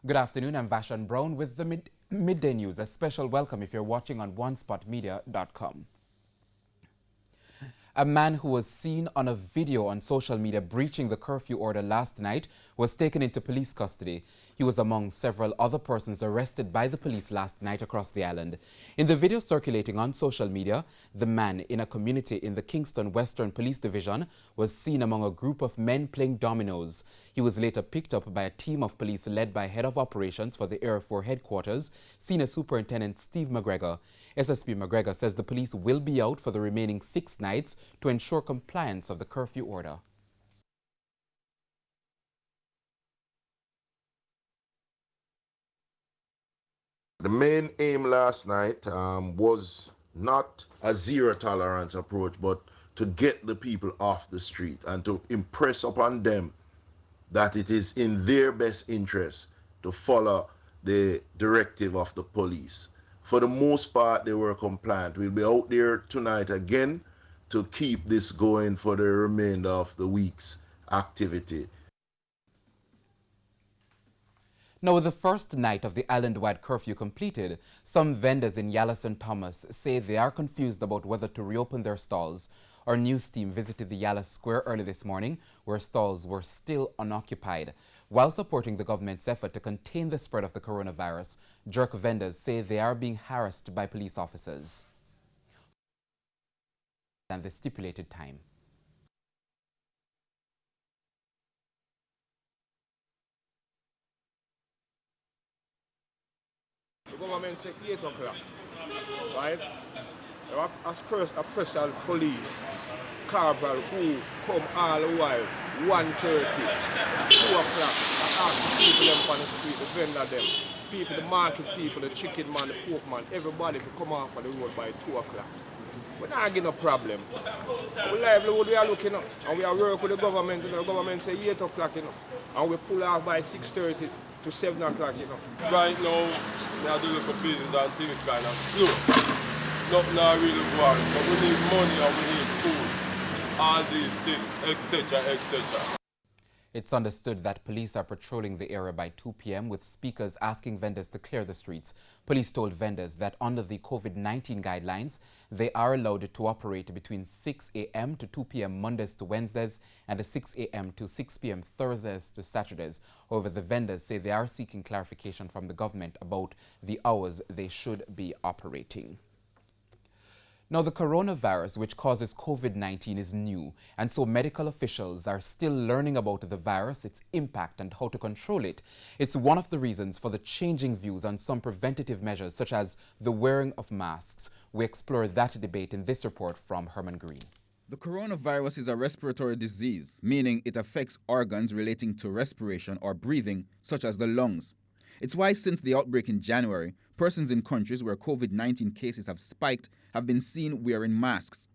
Good afternoon, I'm Vashan Brown with the Midday News. A special welcome if you're watching on onespotmedia.com. A man who was seen on a video on social media breaching the curfew order last night was taken into police custody. He was among several other persons arrested by the police last night across the island. In the video circulating on social media, the man in a community in the Kingston Western Police Division was seen among a group of men playing dominoes. He was later picked up by a team of police led by Head of Operations for the Air Force Headquarters, Senior Superintendent Steve McGregor. SSP McGregor says the police will be out for the remaining 6 nights to ensure compliance of the curfew order. The main aim last night was not a zero tolerance approach, but to get the people off the street and to impress upon them that it is in their best interest to follow the directive of the police. For the most part, they were compliant. We'll be out there tonight again to keep this going for the remainder of the week's activity. Now, with the first night of the island-wide curfew completed, some vendors in Yala St. Thomas say they are confused about whether to reopen their stalls. Our news team visited the Yala Square early this morning, where stalls were still unoccupied. While supporting the government's effort to contain the spread of the coronavirus, jerk vendors say they are being harassed by police officers than the stipulated time. The government said 8 o'clock, right? A special police corporal who come all the while, 1:30, 2 o'clock, and ask people them on the street, the vendor them, people, the market people, the chicken man, the pork man, everybody to come off of the road by 2 o'clock. We're not getting a problem. We livelihood we are looking up, and we are working with the government, and the government say 8 o'clock, and we pull off by 6:30 to 7 o'clock, Right now, we are doing the business and things kind of slow. Nothing not really worry. So we need money and we need food, all these things, etc., etc. It's understood that police are patrolling the area by 2 p.m. with speakers asking vendors to clear the streets. Police told vendors that under the COVID-19 guidelines, they are allowed to operate between 6 a.m. to 2 p.m. Mondays to Wednesdays and 6 a.m. to 6 p.m. Thursdays to Saturdays. However, the vendors say they are seeking clarification from the government about the hours they should be operating. Now, the coronavirus, which causes COVID-19, is new, and so medical officials are still learning about the virus, its impact, and how to control it. It's one of the reasons for the changing views on some preventative measures, such as the wearing of masks. We explore that debate in this report from Herman Green. The coronavirus is a respiratory disease, meaning it affects organs relating to respiration or breathing, such as the lungs. It's why since the outbreak in January, persons in countries where COVID-19 cases have spiked have been seen wearing masks.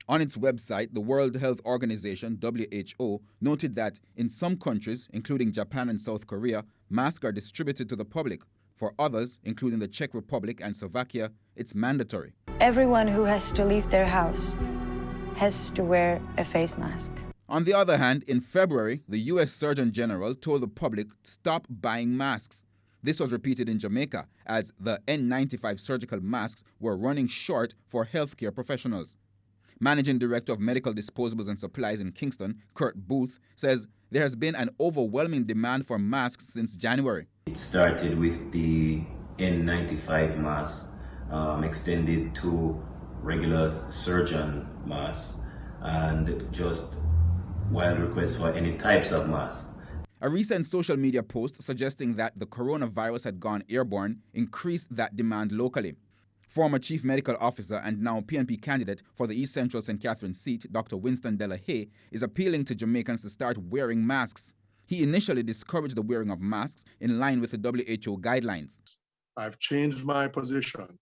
On its website, the World Health Organization, WHO, noted that in some countries, including Japan and South Korea, masks are distributed to the public. For others, including the Czech Republic and Slovakia, it's mandatory. Everyone who has to leave their house has to wear a face mask. On the other hand, in February, the U.S. Surgeon General told the public to stop buying masks. This was repeated in Jamaica as the N95 surgical masks were running short for healthcare professionals. Managing Director of Medical Disposables and Supplies in Kingston, Kurt Booth, says there has been an overwhelming demand for masks since January. It started with the N95 mask, extended to regular surgeon masks, and just wild requests for any types of masks. A recent social media post suggesting that the coronavirus had gone airborne increased that demand locally. Former Chief Medical Officer and now PNP candidate for the East Central St. Catherine seat, Dr. Winston Delahaye, is appealing to Jamaicans to start wearing masks. He initially discouraged the wearing of masks in line with the WHO guidelines. I've changed my position.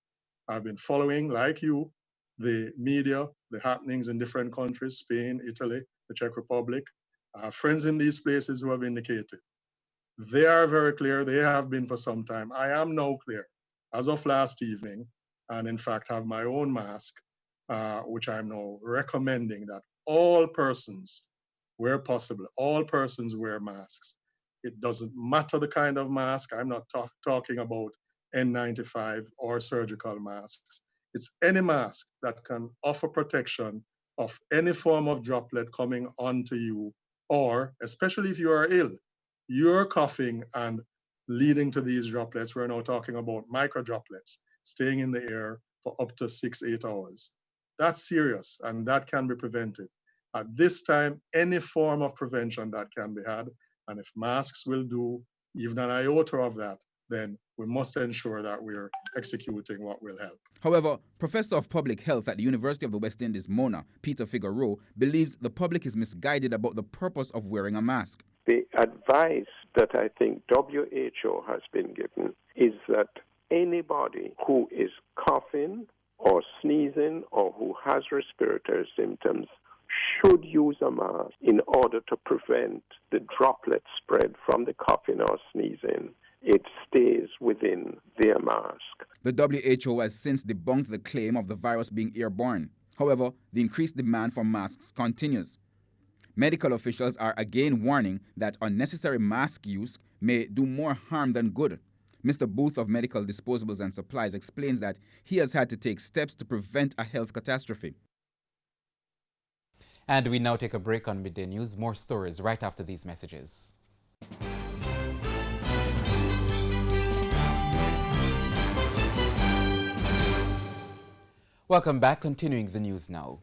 I've been following, like you, the media, the happenings in different countries, Spain, Italy, the Czech Republic. I have friends in these places who have indicated. They are very clear. They have been for some time. I am now clear as of last evening, and in fact have my own mask, which I'm now recommending that all persons, where possible, all persons wear masks. It doesn't matter the kind of mask. I'm not talking about N95 or surgical masks. It's any mask that can offer protection of any form of droplet coming onto you, or especially if you are ill, you're coughing and leading to these droplets. We're now talking about micro droplets staying in the air for up to 6-8 hours. That's serious, and that can be prevented. At this time, any form of prevention that can be had, and if masks will do even an iota of that, then we must ensure that we're executing what will help. However, Professor of Public Health at the University of the West Indies, Mona, Peter Figueroa, believes the public is misguided about the purpose of wearing a mask. The advice that I think WHO has been given is that anybody who is coughing or sneezing or who has respiratory symptoms should use a mask in order to prevent the droplet spread from the coughing or sneezing. It stays within their mask. The WHO has since debunked the claim of the virus being airborne. However, the increased demand for masks continues. Medical officials are again warning that unnecessary mask use may do more harm than good. Mr. Booth of Medical Disposables and Supplies explains that he has had to take steps to prevent a health catastrophe. And we now take a break on Midday News. More stories right after these messages. Welcome back. Continuing the news now.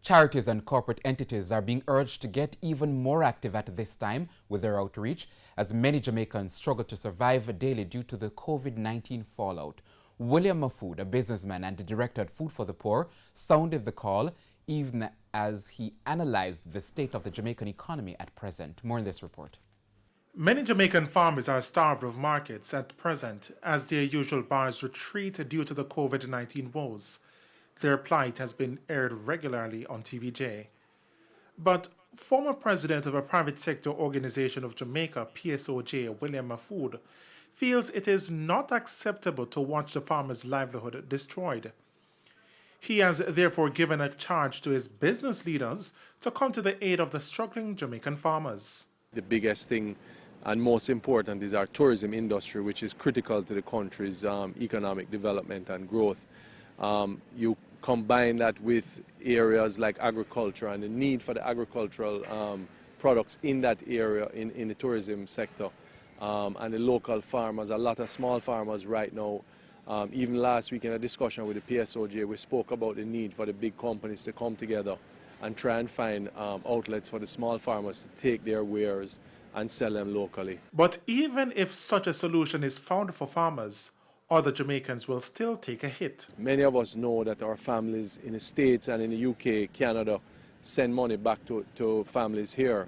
Charities and corporate entities are being urged to get even more active at this time with their outreach, as many Jamaicans struggle to survive daily due to the COVID-19 fallout. William Mafood, a businessman and the director at Food for the Poor, sounded the call even as he analyzed the state of the Jamaican economy at present. More in this report. Many Jamaican farmers are starved of markets at present as their usual bars retreat due to the COVID-19 woes. Their plight has been aired regularly on TVJ. But former president of a private sector organization of Jamaica, PSOJ, William Mafood, feels it is not acceptable to watch the farmers' livelihood destroyed. He has therefore given a charge to his business leaders to come to the aid of the struggling Jamaican farmers. The biggest thing and most important is our tourism industry, which is critical to the country's economic development and growth. You combine that with areas like agriculture and the need for the agricultural products in that area in the tourism sector, and the local farmers, a lot of small farmers right now. Even last week in a discussion with the PSOJ, we spoke about the need for the big companies to come together and try and find outlets for the small farmers to take their wares and sell them locally. But even if such a solution is found for farmers, other Jamaicans will still take a hit. Many of us know that our families in the States and in the UK, Canada, send money back to families here,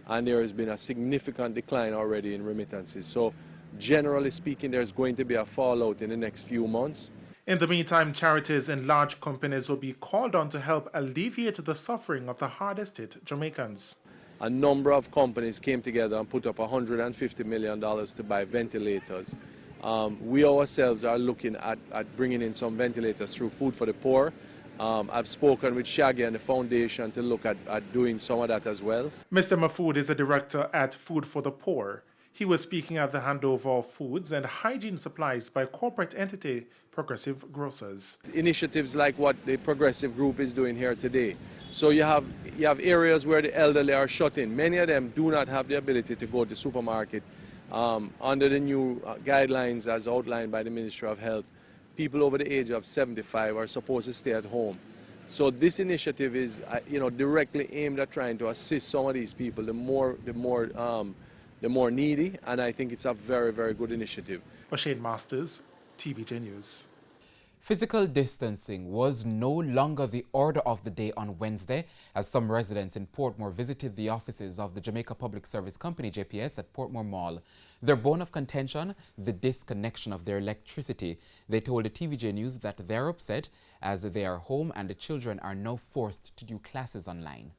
and there has been a significant decline already in remittances. So generally speaking, there's going to be a fallout in the next few months. In the meantime, charities and large companies will be called on to help alleviate the suffering of the hardest hit Jamaicans. A number of companies came together and put up $150 million to buy ventilators. We ourselves are looking at bringing in some ventilators through Food for the Poor. I've spoken with Shaggy and the foundation to look at doing some of that as well. Mr. Mafood is a director at Food for the Poor. He was speaking at the handover of foods and hygiene supplies by corporate entity Progressive Grocers. Initiatives like what the Progressive Group is doing here today. So you have areas where the elderly are shut in. Many of them do not have the ability to go to the supermarket. Under the new guidelines as outlined by the Ministry of Health, people over the age of 75 are supposed to stay at home. So this initiative is directly aimed at trying to assist some of these people, the more needy, and I think it's a very, very good initiative. O'Shane Masters, TVJ News. Physical distancing was no longer the order of the day on Wednesday, as some residents in Portmore visited the offices of the Jamaica Public Service Company, JPS, at Portmore Mall. Their bone of contention, the disconnection of their electricity. They told the TVJ News that they're upset as they are home and the children are now forced to do classes online.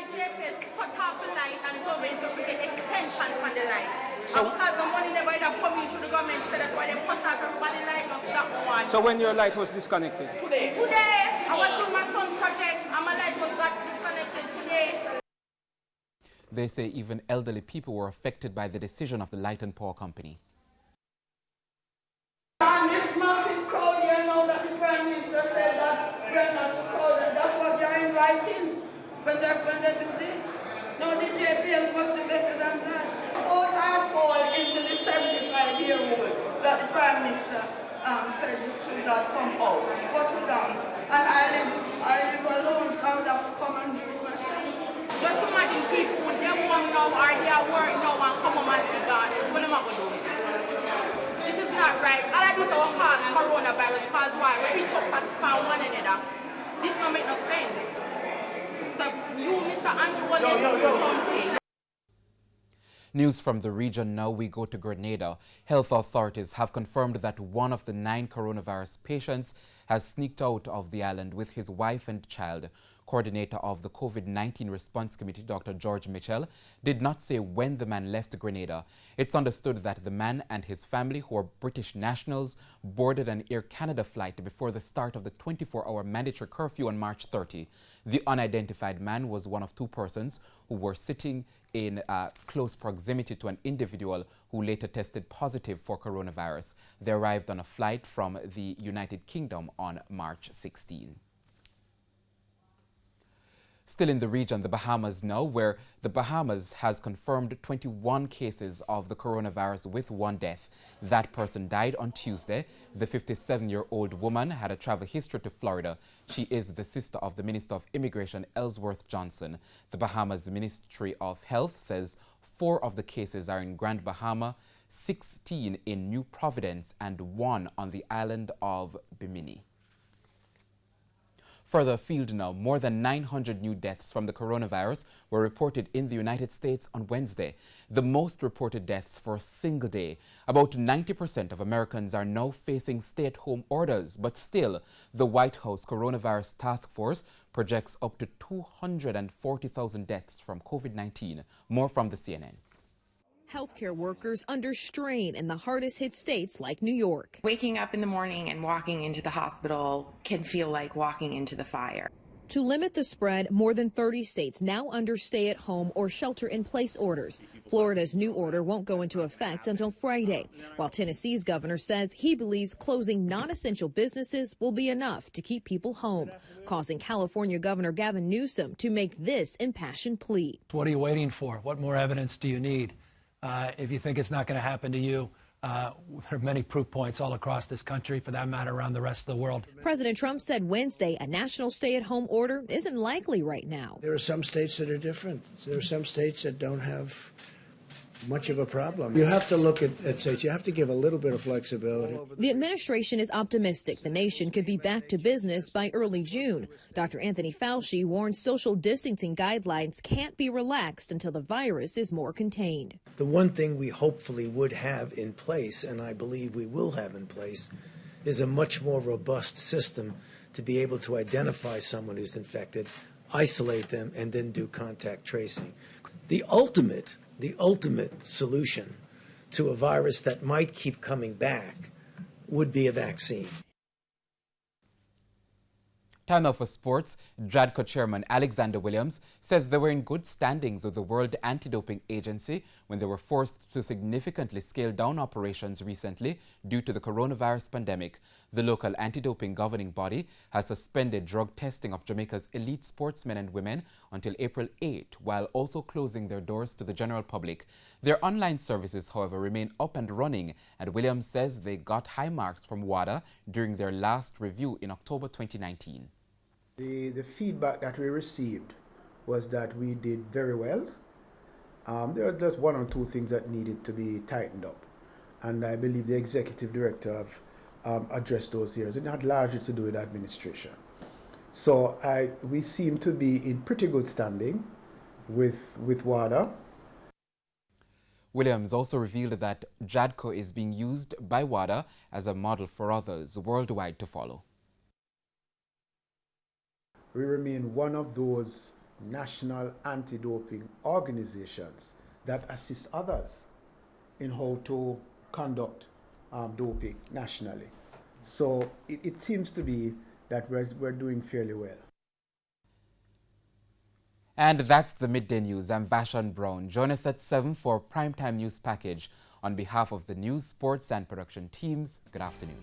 JPS cut off the light and the government to get extension for the light. And because the money never end up coming through the government, said that why they cut off everybody light, just that one. So when your light was disconnected? Today. Today, I was doing my son project and my light was got disconnected today. They say even elderly people were affected by the decision of the Light and Power Company. And this massive crowd here now that the Prime Minister said that we're not to call it. That's what they're inviting when they do this. No, the JPS must be better than that. Suppose I fall into the 75-year-old that the Prime Minister said it should not come out. What's it done? And I live alone, so I would have to come and do it myself. Just imagine people when they want now or they are work now and come home and sit down. That's what I'm going to do. This is not right. All of this will cause coronavirus, cause why? We reach up and find one another. This don't make no sense. So you, Mr. Andrew, will do something. News from the region now. We go to Grenada. Health authorities have confirmed that one of the 9 coronavirus patients has sneaked out of the island with his wife and child. Coordinator of the COVID-19 Response Committee, Dr. George Mitchell, did not say when the man left Grenada. It's understood that the man and his family, who are British nationals, boarded an Air Canada flight before the start of the 24-hour mandatory curfew on March 30. The unidentified man was one of 2 persons who were sitting in close proximity to an individual who later tested positive for coronavirus. They arrived on a flight from the United Kingdom on March 16. Still in the region, the Bahamas now, where the Bahamas has confirmed 21 cases of the coronavirus with 1 death. That person died on Tuesday. The 57-year-old woman had a travel history to Florida. She is the sister of the Minister of Immigration, Ellsworth Johnson. The Bahamas Ministry of Health says 4 of the cases are in Grand Bahama, 16 in New Providence, and 1 on the island of Bimini. Further afield now, more than 900 new deaths from the coronavirus were reported in the United States on Wednesday, the most reported deaths for a single day. About 90% of Americans are now facing stay-at-home orders, but still, the White House Coronavirus Task Force projects up to 240,000 deaths from COVID-19. More from the CNN. Healthcare workers under strain in the hardest hit states like New York. Waking up in the morning and walking into the hospital can feel like walking into the fire. To limit the spread, more than 30 states now under stay-at-home or shelter-in-place orders. Florida's new order won't go into effect until Friday, while Tennessee's governor says he believes closing non-essential businesses will be enough to keep people home, causing California Governor Gavin Newsom to make this impassioned plea. What are you waiting for? What more evidence do you need? If you think it's not going to happen to you, there are many proof points all across this country, for that matter, around the rest of the world. President Trump said Wednesday a national stay-at-home order isn't likely right now. There are some states that are different. There are some states that don't have much of a problem. You have to look at states. You have to give a little bit of flexibility. The administration is optimistic the nation could be back to business by early June. Dr. Anthony Fauci warns social distancing guidelines can't be relaxed until the virus is more contained. The one thing we hopefully would have in place, and I believe we will have in place, is a much more robust system to be able to identify someone who's infected, isolate them, and then do contact tracing. The ultimate solution to a virus that might keep coming back would be a vaccine. Time now for sports. JADCO chairman Alexander Williams says they were in good standings with the World Anti-Doping Agency when they were forced to significantly scale down operations recently due to the coronavirus pandemic. The local anti-doping governing body has suspended drug testing of Jamaica's elite sportsmen and women until April 8, while also closing their doors to the general public. Their online services, however, remain up and running, and Williams says they got high marks from WADA during their last review in October 2019. The feedback that we received was that we did very well. There are just 1 or 2 things that needed to be tightened up, and I believe the executive director have addressed those areas. It had largely to do with administration. So we seem to be in pretty good standing with WADA. Williams also revealed that JADCO is being used by WADA as a model for others worldwide to follow. We remain one of those national anti-doping organizations that assist others in how to conduct doping nationally. So it seems to be that we're doing fairly well. And that's the Midday News. I'm Vashon Brown. Join us at 7 for Primetime News Package. On behalf of the news, sports and production teams, good afternoon.